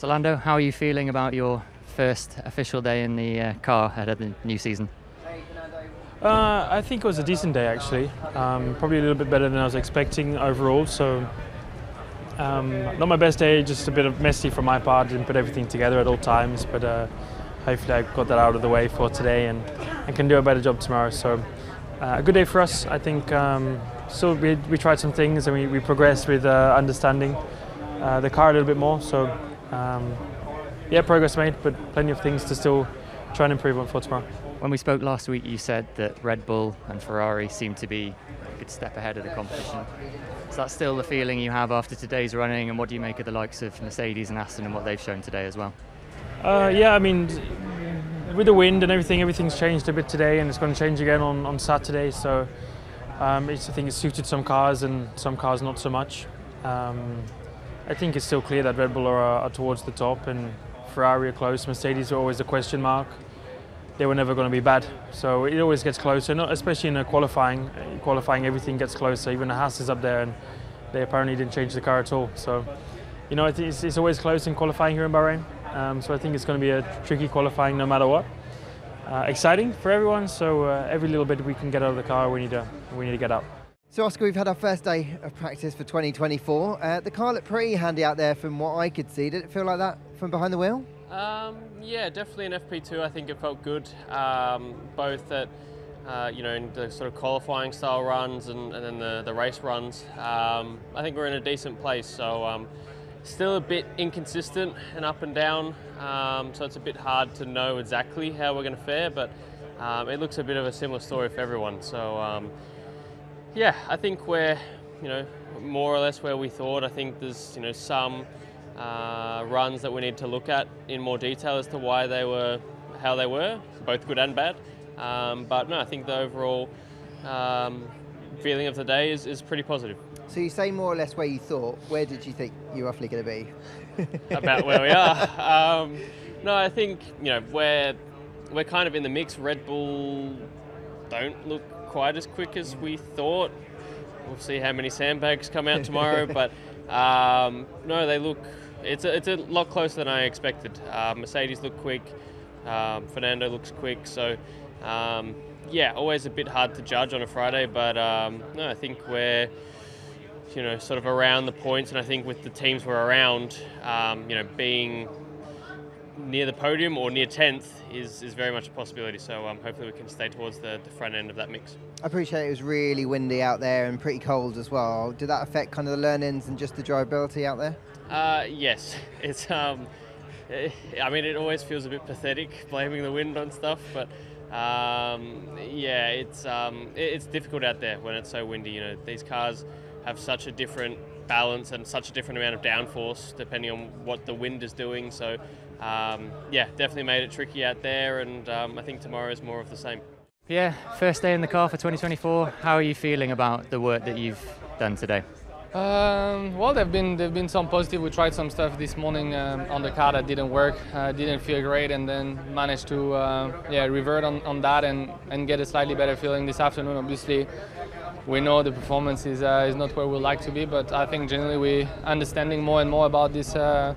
So Lando, how are you feeling about your first official day in the car ahead of the new season? I think it was a decent day actually. Probably a little bit better than I was expecting overall. So not my best day, just a bit of messy from my part. Didn't put everything together at all times, but hopefully I got that out of the way for today and can do a better job tomorrow. So a good day for us. I think still we tried some things and we progressed with understanding the car a little bit more. So yeah, progress made, but plenty of things to still try and improve on for tomorrow. When we spoke last week, you said that Red Bull and Ferrari seem to be a good step ahead of the competition. Is that still the feeling you have after today's running, and what do you make of the likes of Mercedes and Aston and what they've shown today as well? Yeah, I mean, with the wind and everything's changed a bit today, and it's going to change again on Saturday. So I think it's suited some cars and some cars not so much. I think it's still clear that Red Bull are towards the top and Ferrari are close. Mercedes are always a question mark. They were never going to be bad, so it always gets closer, especially in qualifying. Qualifying, everything gets closer. Even the Haas is up there, and they apparently didn't change the car at all. So, you know, it's always close in qualifying here in Bahrain. So I think it's going to be a tricky qualifying no matter what. Exciting for everyone. So every little bit we can get out of the car, we need to get out. So Oscar, we've had our first day of practice for 2024. The car looked pretty handy out there from what I could see. Did it feel like that from behind the wheel? Yeah, definitely in FP2 I think it felt good, both at in the sort of qualifying style runs and then the race runs. I think we're in a decent place, so still a bit inconsistent and up and down, so it's a bit hard to know exactly how we're going to fare, but it looks a bit of a similar story for everyone. So yeah, I think we're more or less where we thought. I think there's some runs that we need to look at in more detail as to why they were how they were, both good and bad. But no, I think the overall feeling of the day is pretty positive. So you say more or less where you thought. Where did you think you're roughly going to be? About where we are. No, I think we're kind of in the mix. Red Bull don't look quite as quick as we thought. We'll see how many sandbags come out tomorrow, but no, they look. It's a lot closer than I expected. Mercedes look quick. Fernando looks quick. So yeah, always a bit hard to judge on a Friday, but no, I think we're sort of around the points, and I think with the teams we're around, being near the podium or near 10th is very much a possibility. So hopefully we can stay towards the front end of that mix. I appreciate it was really windy out there and pretty cold as well. Did that affect kind of the learnings and just the drivability out there? Yes, it's. I mean, it always feels a bit pathetic blaming the wind on stuff, but yeah, it's difficult out there when it's so windy. These cars have such a different balance and such a different amount of downforce depending on what the wind is doing. So yeah, definitely made it tricky out there, and I think tomorrow is more of the same. Pierre, first day in the car for 2024. How are you feeling about the work that you've done today? Well, there've been some positive. We tried some stuff this morning on the car that didn't work, didn't feel great, and then managed to revert on that and get a slightly better feeling this afternoon. Obviously, we know the performance is not where we'd like to be, but I think generally we're understanding more and more about this car.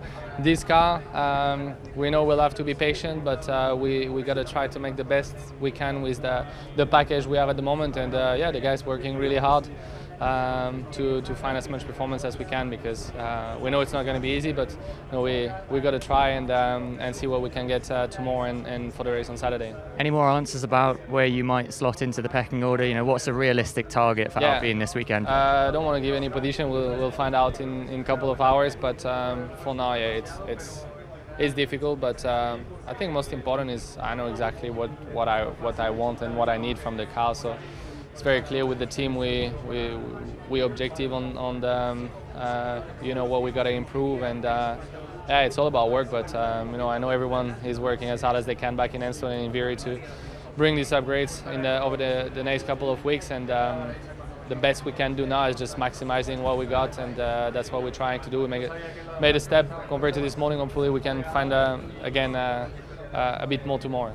We know we'll have to be patient, but we got to try to make the best we can with the package we have at the moment. And yeah, the guys working really hard to find as much performance as we can, because we know it's not going to be easy, but we got to try and see what we can get tomorrow and for the race on Saturday. Any more answers about where you might slot into the pecking order? What's a realistic target for Alpine this weekend? I don't want to give any position. We'll find out in a couple of hours, but for now, yeah, it's difficult. But I think most important is I know exactly what I want and what I need from the car. So it's very clear with the team. We objective on the what we got to improve, and yeah, it's all about work. But I know everyone is working as hard as they can back in Enstone and in Vieri to bring these upgrades over the next couple of weeks. And the best we can do now is just maximizing what we got, and that's what we're trying to do. We made a step compared to this morning. Hopefully we can find again a bit more tomorrow.